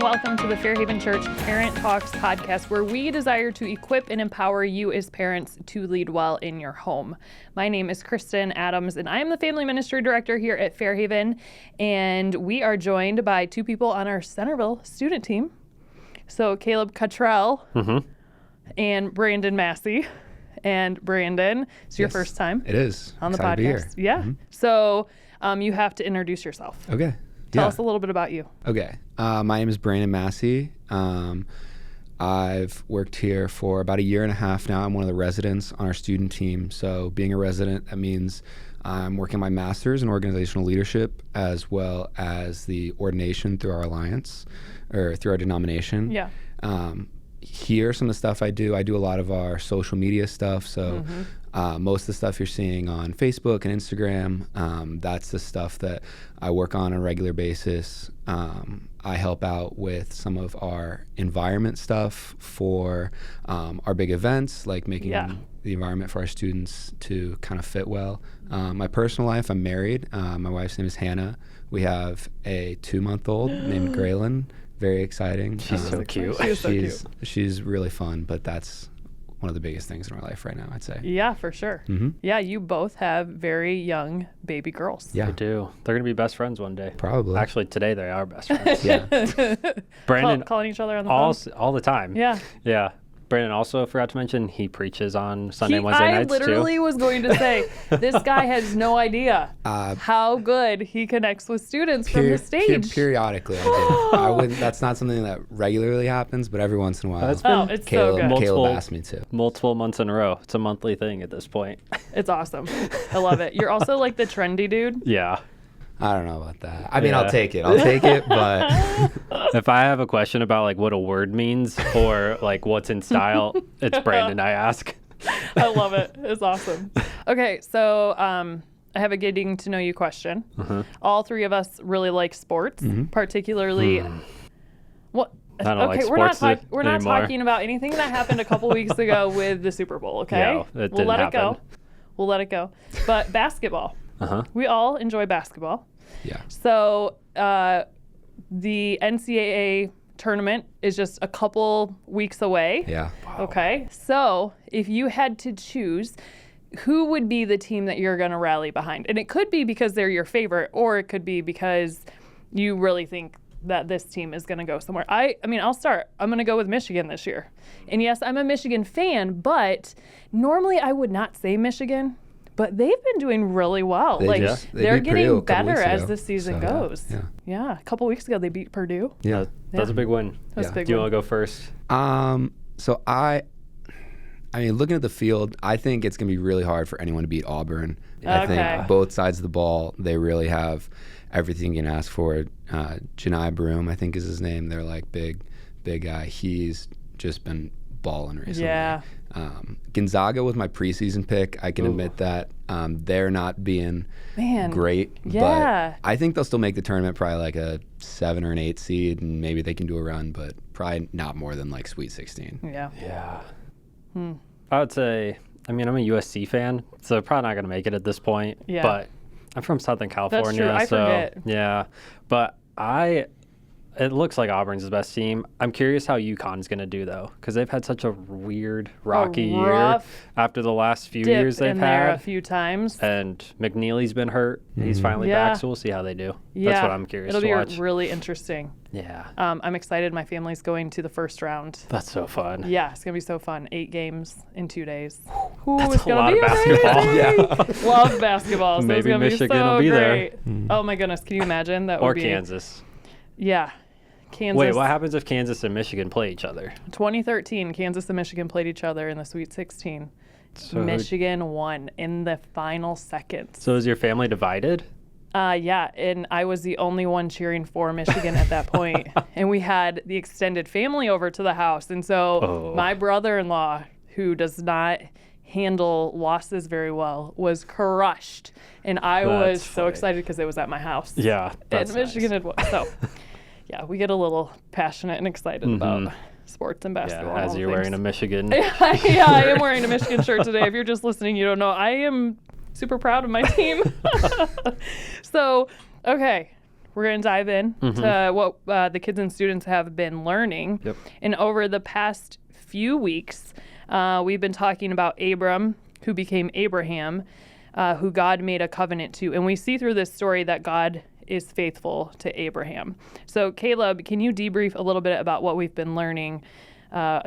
welcome to the Fairhaven Church Parent Talks podcast, where we desire to equip and empower you as parents to lead well in your home. My name is Kristen Adams, and I am the Family Ministry Director here at Fairhaven, and we are joined by two people on our Centerville student team. So Caleb Cottrell and Brandon Massey. And Brandon, it's your first time. It is. On the Excited to be podcast. here. Yeah. So you have to introduce yourself. Okay. Tell us a little bit about you. Okay. My name is Brandon Massey. I've worked here for about a year and a half now. I'm one of the residents on our student team. So being a resident, that means I'm working my master's in organizational leadership as well as the ordination through our alliance or through our denomination. Yeah. Here, some of the stuff I do a lot of our social media stuff. So most of the stuff you're seeing on Facebook and Instagram, that's the stuff that I work on a regular basis. I help out with some of our environment stuff for our big events, like making the environment for our students to kind of fit well. My personal life, I'm married. My wife's name is Hannah. We have a 2-month-old named Graylin. Very exciting. She's so cute. She's really fun, but that's one of the biggest things in our life right now, I'd say. Yeah, for sure. Yeah, you both have very young baby girls. Yeah. They do. They're going to be best friends one day. Probably. Actually, today they are best friends. Yeah. Brandon, calling each other on the phone. all the time. Yeah. Yeah. Brandon also forgot to mention he preaches on Sunday, Wednesday nights too. I literally was going to say, this guy has no idea how good he connects with students from the stage. Periodically, I do. I wouldn't. That's not something that regularly happens, but every once in a while. That's been it's Caleb, so good. Caleb asked me to. Multiple months in a row. It's a monthly thing at this point. It's awesome. I love it. You're also like the trendy dude. Yeah. I don't know about that. I mean, I'll take it, but if I have a question about like what a word means or like what's in style, it's Brandon I ask. I love it. It's awesome. Okay, so I have a getting to know you question. All three of us really like sports, particularly. What? I don't okay, like sports we're not anymore. talking about anything that happened a couple weeks ago with the Super Bowl. Okay, Yeah, it we'll didn't let happen. it go. We'll let it go. But basketball. We all enjoy basketball. yeah. So the NCAA tournament is just a couple weeks away. Yeah. Okay. So if you had to choose, who would be the team that you're going to rally behind? And it could be because they're your favorite, or it could be because you really think that this team is going to go somewhere. I mean, I'll start. I'm going to go with Michigan this year. And yes, I'm a Michigan fan, but normally I would not say Michigan. But they've been doing really well. They're getting better as the season goes. Yeah. A couple weeks ago they beat Purdue. Yeah. That's a big win. That's a big Do you win. want to go first? So I mean, looking at the field, I think it's going to be really hard for anyone to beat Auburn. I think both sides of the ball, they really have everything you can ask for. Janai Broom, I think is his name. They're like big guy. He's just been balling recently. Yeah. Gonzaga was my preseason pick. I can admit that they're not being great, but I think they'll still make the tournament, probably like a 7 or an 8 seed, and maybe they can do a run, but probably not more than like Sweet 16. Yeah. I would say, I mean, I'm a USC fan, so they're probably not going to make it at this point. Yeah. But I'm from Southern California, That's true. I forget. Yeah. But it looks like Auburn's the best team. I'm curious how UConn's going to do, though, because they've had such a weird, rocky year after the last few years they've had. A few times. And McNeely's been hurt. He's finally back, so we'll see how they do. Yeah. That's what I'm curious to watch. It'll be really interesting. Yeah. I'm excited. My family's going to the first round. That's so fun. Yeah, it's going to be so fun. 8 games in 2 days. That's a lot of basketball. Love basketball. So Maybe it's gonna Michigan be so will be great. there. Oh, my goodness. Can you imagine? That Or would be Kansas. Yeah. Kansas. Wait, what happens if Kansas and Michigan play each other? 2013, Kansas and Michigan played each other in the Sweet 16. So Michigan won in the final seconds. So is your family divided? Yeah, and I was the only one cheering for Michigan at that point. And we had the extended family over to the house. And so my brother-in-law, who does not handle losses very well, was crushed. And I was so excited because it was at my house. Yeah, that's and Michigan had won. So, yeah, we get a little passionate and excited about sports and basketball. Yeah, as you're wearing a Michigan. Yeah, I am wearing a Michigan shirt today. If you're just listening, you don't know. I am super proud of my team. So, okay, we're going to dive in to what the kids and students have been learning. Yep. And over the past few weeks, we've been talking about Abram, who became Abraham, who God made a covenant to. And we see through this story that God is faithful to Abraham. So Caleb, can you debrief a little bit about what we've been learning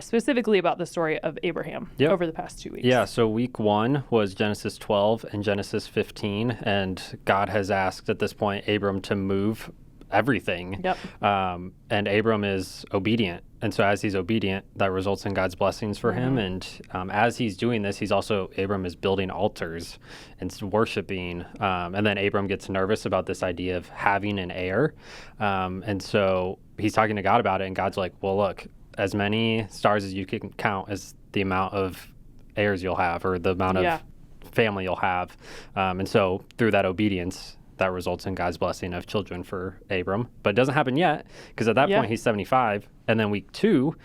specifically about the story of Abraham over the past 2 weeks? Yeah, so week 1 was Genesis 12 and Genesis 15, and God has asked at this point Abram to move everything. Yep. And Abram is obedient. And so as he's obedient, that results in God's blessings for him. And as he's doing this, Abram is building altars and worshiping. And then Abram gets nervous about this idea of having an heir. And so he's talking to God about it, and God's like, well, look, as many stars as you can count as the amount of heirs you'll have, or the amount of family you'll have. And so through that obedience, that results in God's blessing of children for Abram. But it doesn't happen yet, because at that point he's 75. And then week 2,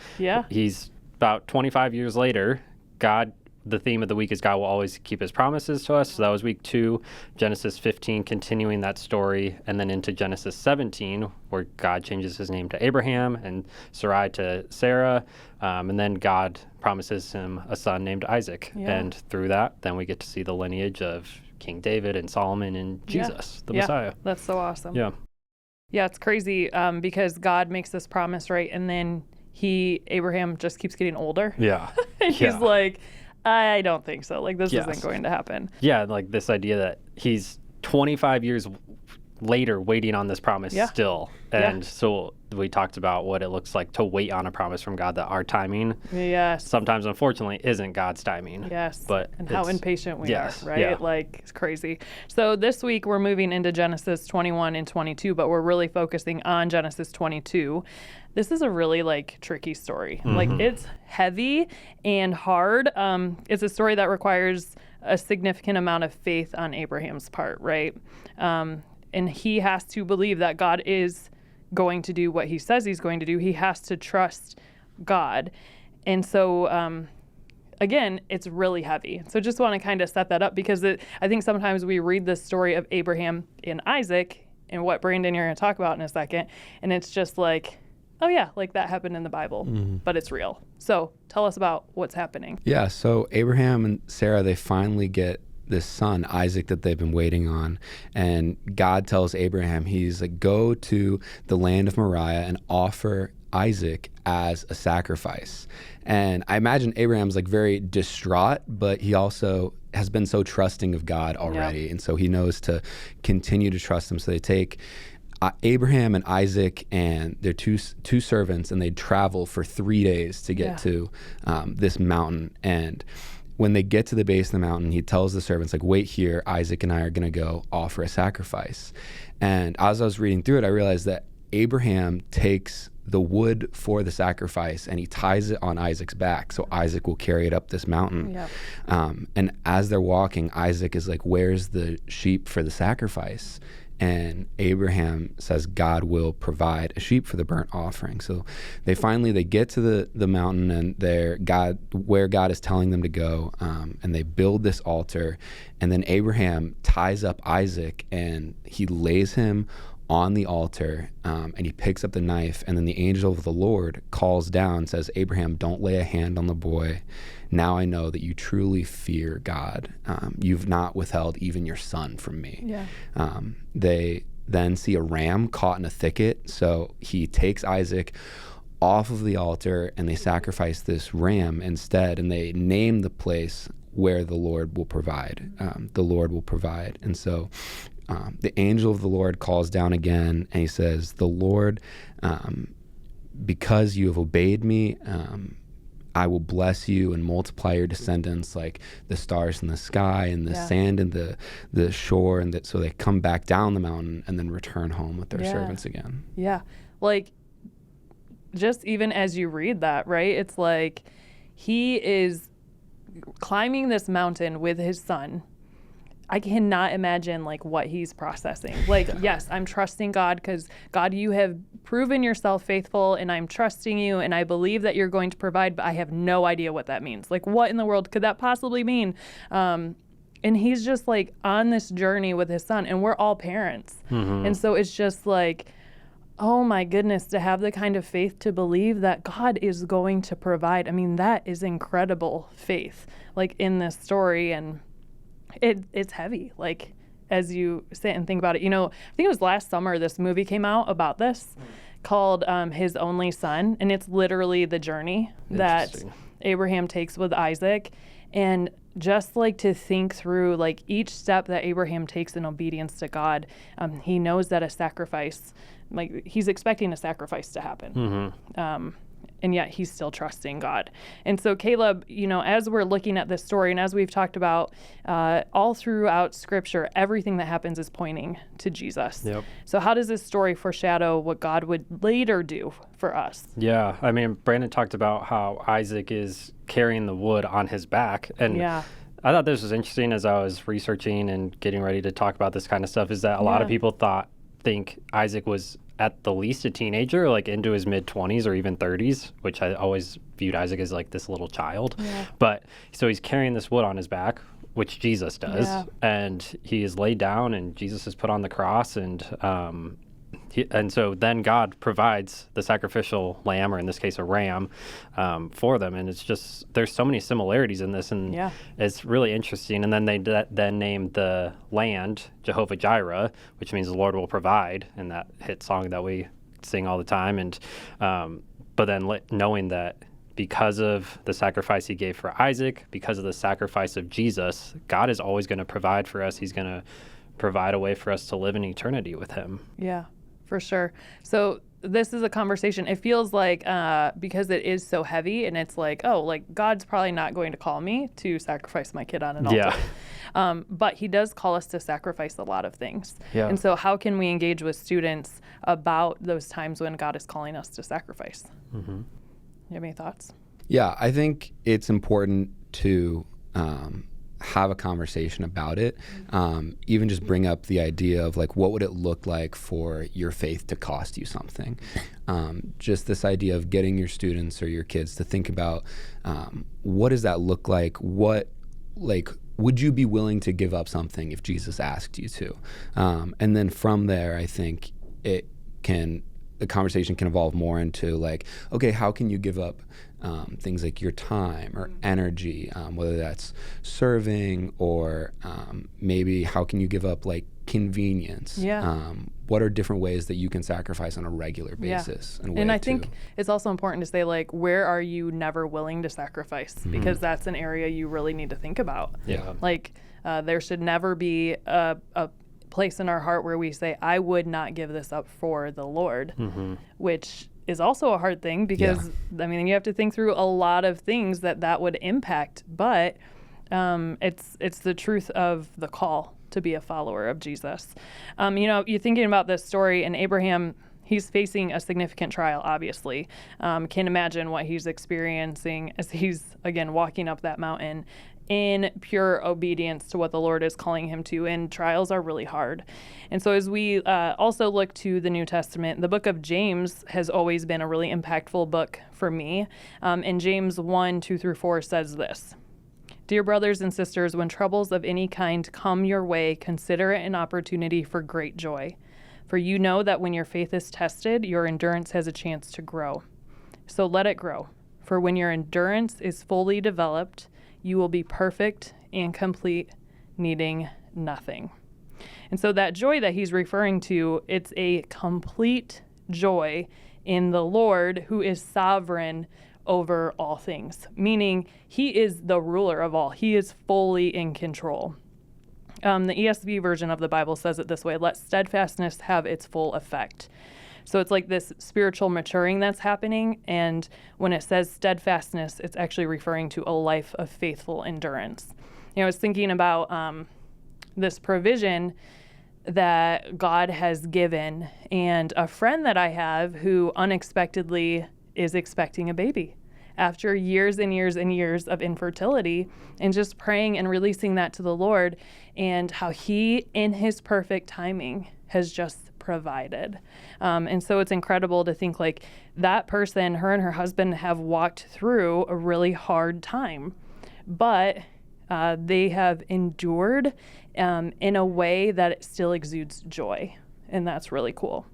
he's about 25 years later. The theme of the week is God will always keep his promises to us. So that was week 2, Genesis 15, continuing that story, and then into Genesis 17, where God changes his name to Abraham and Sarai to Sarah. And then God promises him a son named Isaac. And through that, then we get to see the lineage of King David and Solomon and Jesus, the Messiah. That's so awesome. Yeah, it's crazy because God makes this promise, right? And then Abraham just keeps getting older. Yeah. And he's like, I don't think so. Like, this isn't going to happen. Yeah, like this idea that he's 25 years later waiting on this promise still. And so we talked about what it looks like to wait on a promise from God, that our timing sometimes, unfortunately, isn't God's timing. And how impatient we are, right? Yeah. Like, it's crazy. So this week we're moving into Genesis 21 and 22, but we're really focusing on Genesis 22. This is a really tricky story. Like, it's heavy and hard. It's a story that requires a significant amount of faith on Abraham's part, right? And he has to believe that God is going to do what he says he's going to do. He has to trust God. And so, again, it's really heavy. So just want to kind of set that up, because I think sometimes we read the story of Abraham and Isaac, and what, Brandon, you're going to talk about in a second, and it's just like, oh yeah, like that happened in the Bible, but it's real. So tell us about what's happening. Yeah, so Abraham and Sarah, they finally get this son, Isaac, that they've been waiting on. And God tells Abraham, he's like, go to the land of Moriah and offer Isaac as a sacrifice. And I imagine Abraham's very distraught, but he also has been so trusting of God already. And so he knows to continue to trust him. So they take Abraham and Isaac and their two servants, and they travel for 3 days to get to this mountain. And when they get to the base of the mountain, he tells the servants, wait here, Isaac and I are going to go offer a sacrifice. And as I was reading through it, I realized that Abraham takes the wood for the sacrifice and he ties it on Isaac's back, so Isaac will carry it up this mountain. And as they're walking, Isaac is like, where's the sheep for the sacrifice? And Abraham says God will provide a sheep for the burnt offering. So they get to the mountain, and where God is telling them to go, and they build this altar. And then Abraham ties up Isaac and he lays him on the altar, and he picks up the knife, and then the angel of the Lord calls down, says, Abraham, don't lay a hand on the boy. Now I know that you truly fear God. You've not withheld even your son from me. They then see a ram caught in a thicket, so he takes Isaac off of the altar and they sacrifice this ram instead, and they name the place where the Lord will provide. The Lord will provide. And so the angel of the Lord calls down again, and he says, the Lord, because you have obeyed me, I will bless you and multiply your descendants like the stars in the sky and the sand in the shore. And so they come back down the mountain and then return home with their servants again. Like, just even as you read that, right? It's like he is climbing this mountain with his son. I cannot imagine what he's processing. Yes, I'm trusting God because God, you have proven yourself faithful, and I'm trusting you, and I believe that you're going to provide, but I have no idea what that means. What in the world could that possibly mean? And he's just like on this journey with his son, and we're all parents. And so it's just like, oh my goodness, to have the kind of faith to believe that God is going to provide. I mean, that is incredible faith, like in this story. And it's heavy, like as you sit and think about it. I think it was last summer this movie came out about this called His Only Son. And it's literally the journey that Abraham takes with Isaac. And just like to think through like each step that Abraham takes in obedience to God, he knows that a sacrifice, like he's expecting a sacrifice to happen. And yet he's still trusting God. And so Caleb, as we're looking at this story, and as we've talked about all throughout Scripture, everything that happens is pointing to Jesus. Yep. So how does this story foreshadow what God would later do for us? Yeah, I mean, Brandon talked about how Isaac is carrying the wood on his back. And I thought this was interesting as I was researching and getting ready to talk about this kind of stuff, is that a lot of people think Isaac was at the least a teenager, like into his mid-20s or even 30s, which I always viewed Isaac as like this little child. But so he's carrying this wood on his back, which Jesus does, and he is laid down and Jesus is put on the cross, and so then God provides the sacrificial lamb, or in this case a ram, for them. And it's just, there's so many similarities in this, and it's really interesting. And then they then named the land Jehovah Jireh, which means the Lord will provide, in that hit song that we sing all the time. And but then knowing that because of the sacrifice he gave for Isaac, because of the sacrifice of Jesus, God is always going to provide for us. He's going to provide a way for us to live in eternity with him. Yeah. For sure. So this is a conversation. It feels like because it is so heavy, and it's like, oh, like God's probably not going to call me to sacrifice my kid on an altar. But he does call us to sacrifice a lot of things. And so how can we engage with students about those times when God is calling us to sacrifice? You have any thoughts? Yeah, I think it's important to have a conversation about it. Even just bring up the idea of like, what would it look like for your faith to cost you something? Just this idea of getting your students or your kids to think about what does that look like? Would you be willing to give up something if Jesus asked you to? And then from there, I think the conversation can evolve more into like, okay, how can you give up things like your time or energy, whether that's serving or maybe how can you give up like convenience? What are different ways that you can sacrifice on a regular basis? And I think it's also important to say, like, where are you never willing to sacrifice? Because that's an area you really need to think about. Like, there should never be a place in our heart where we say, I would not give this up for the Lord, which is also a hard thing because, I mean, you have to think through a lot of things that would impact, but it's the truth of the call to be a follower of Jesus. You're thinking about this story, and Abraham, he's facing a significant trial, obviously. Can't imagine what he's experiencing as he's, again, walking up that mountain in pure obedience to what the Lord is calling him to, and trials are really hard. And so as we also look to the New Testament, the book of James has always been a really impactful book for me. And James 1:2-4 says this: Dear brothers and sisters, when troubles of any kind come your way, consider it an opportunity for great joy. For you know that when your faith is tested, your endurance has a chance to grow. So let it grow. For when your endurance is fully developed, you will be perfect and complete, needing nothing. And so that joy that he's referring to, it's a complete joy in the Lord who is sovereign over all things, meaning he is the ruler of all. He is fully in control. The ESV version of the Bible says it this way: let steadfastness have its full effect. So it's like this spiritual maturing that's happening. And when it says steadfastness, it's actually referring to a life of faithful endurance. I was thinking about this provision that God has given, and a friend that I have who unexpectedly is expecting a baby after years and years and years of infertility, and just praying and releasing that to the Lord, and how he, in his perfect timing, has just provided. And so it's incredible to think like that person, her and her husband have walked through a really hard time, but they have endured in a way that it still exudes joy. And that's really cool.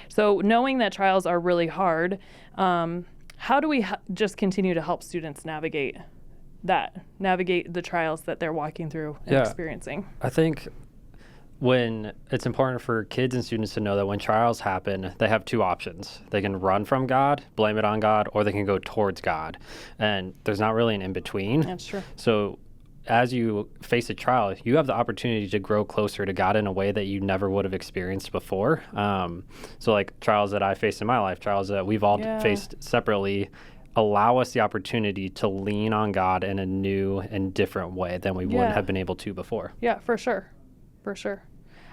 So knowing that trials are really hard, how do we just continue to help students navigate the trials that they're walking through and experiencing? I think when it's important for kids and students to know that when trials happen, they have two options. They can run from God, blame it on God, or they can go towards God. And there's not really an in-between. That's true. So as you face a trial, you have the opportunity to grow closer to God in a way that you never would have experienced before. So like trials that I faced in my life, trials that we've all faced separately, allow us the opportunity to lean on God in a new and different way than we wouldn't have been able to before. Yeah, for sure. For sure.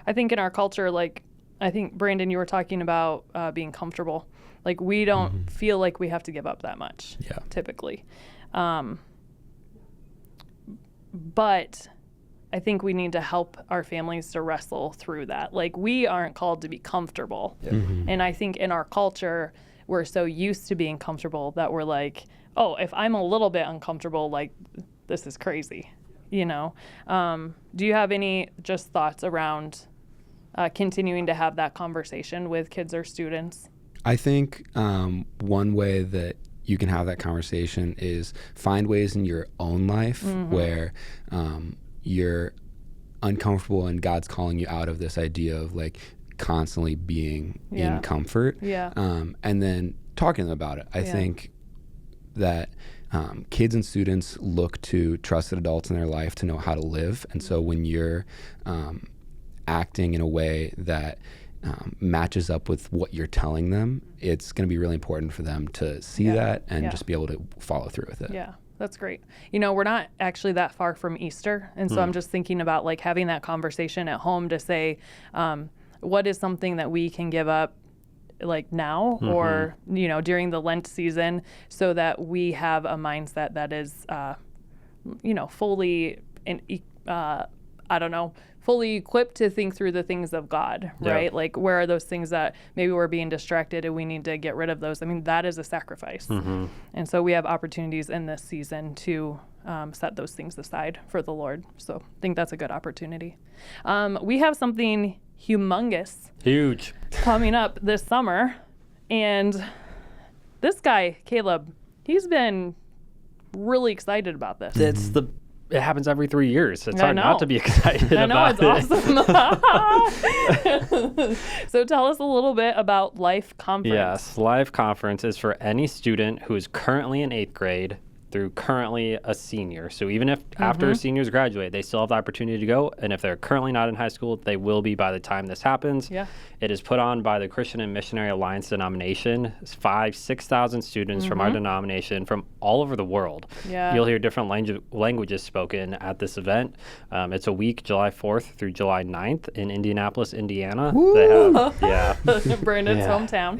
I think in our culture, like, I think, Brandon, you were talking about being comfortable. Like, we don't feel like we have to give up that much, typically. But I think we need to help our families to wrestle through that. Like, we aren't called to be comfortable. And I think in our culture, we're so used to being comfortable that we're like, oh, if I'm a little bit uncomfortable, like, this is crazy, you know? Do you have any just thoughts around continuing to have that conversation with kids or students? I think one way that you can have that conversation is find ways in your own life where you're uncomfortable and God's calling you out of this idea of like constantly being in comfort. And then talking to them about it. I think that kids and students look to trusted adults in their life to know how to live. And so when you're acting in a way that matches up with what you're telling them, it's going to be really important for them to see that and just be able to follow through with it. Yeah, that's great. You know, we're not actually that far from Easter. And so I'm just thinking about like having that conversation at home to say, what is something that we can give up like now or, you know, during the Lent season so that we have a mindset that is, you know, fully, fully equipped to think through the things of God, right? Like, where are those things that maybe we're being distracted and we need to get rid of those? I mean, that is a sacrifice. And so we have opportunities in this season to set those things aside for the Lord. So I think that's a good opportunity. We have something huge coming up this summer. And this guy, Caleb, he's been really excited about this. It happens every 3 years. It's hard not to be excited about it. I know, it's awesome. So tell us a little bit about Life Conference. Yes, Life Conference is for any student who is currently in 8th grade through currently a senior. So even if after seniors graduate, they still have the opportunity to go. And if they're currently not in high school, they will be by the time this happens. It is put on by the Christian and Missionary Alliance denomination. It's 6,000 students from our denomination from all over the world. You'll hear different languages spoken at this event. It's a week, July 4th through July 9th in Indianapolis, Indiana. They have, Brandon's hometown.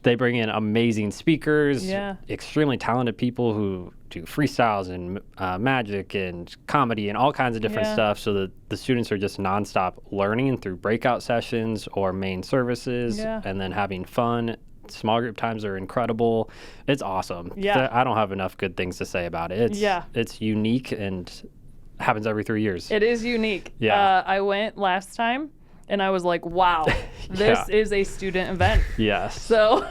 They bring in amazing speakers, extremely talented people who do freestyles and magic and comedy and all kinds of different stuff, so that the students are just nonstop learning through breakout sessions or main services and then having fun. Small group times are incredible. It's awesome. I don't have enough good things to say about it. It's unique and happens every 3 years. It is unique. I went last time and I was like, wow, this is a student event. So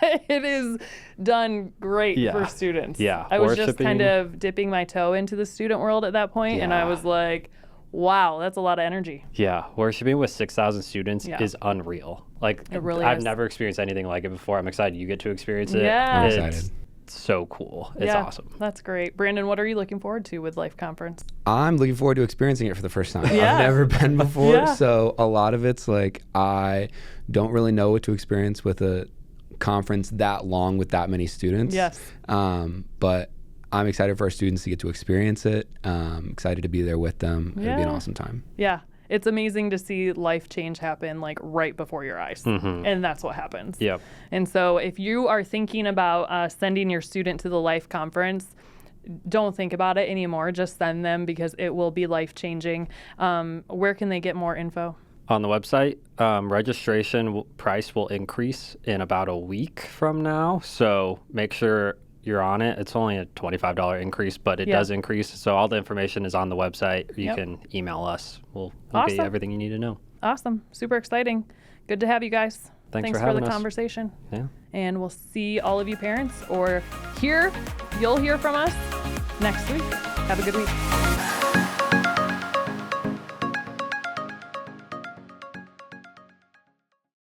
it is done great for students. I was just kind of dipping my toe into the student world at that point, and I was like, wow, that's a lot of energy. Worshiping with 6,000 students is unreal. Like, it really I've is. never experienced anything like it before. I'm excited you get to experience it. I'm excited. So cool. It's awesome. That's great. Brandon, what are you looking forward to with Life Conference? I'm looking forward to experiencing it for the first time. I've never been before, so a lot of it's like I don't really know what to experience with a conference that long with that many students. But I'm excited for our students to get to experience it. Excited to be there with them. It'll be an awesome time. It's amazing to see life change happen like right before your eyes. And that's what happens. And so if you are thinking about sending your student to the Life Conference, don't think about it anymore. Just send them because it will be life changing. Where can they get more info? On the website, registration price will increase in about a week from now. So make sure you're on it, it's only a $25 increase, but it Yeah. does increase. So all the information is on the website. You Yep. can email us. We'll Awesome. get you everything you need to know. Awesome. Super exciting. Good to have you guys. Thanks for for having the us. conversation. Yeah. And we'll see all of you parents, or you'll hear from us next week. Have a good week.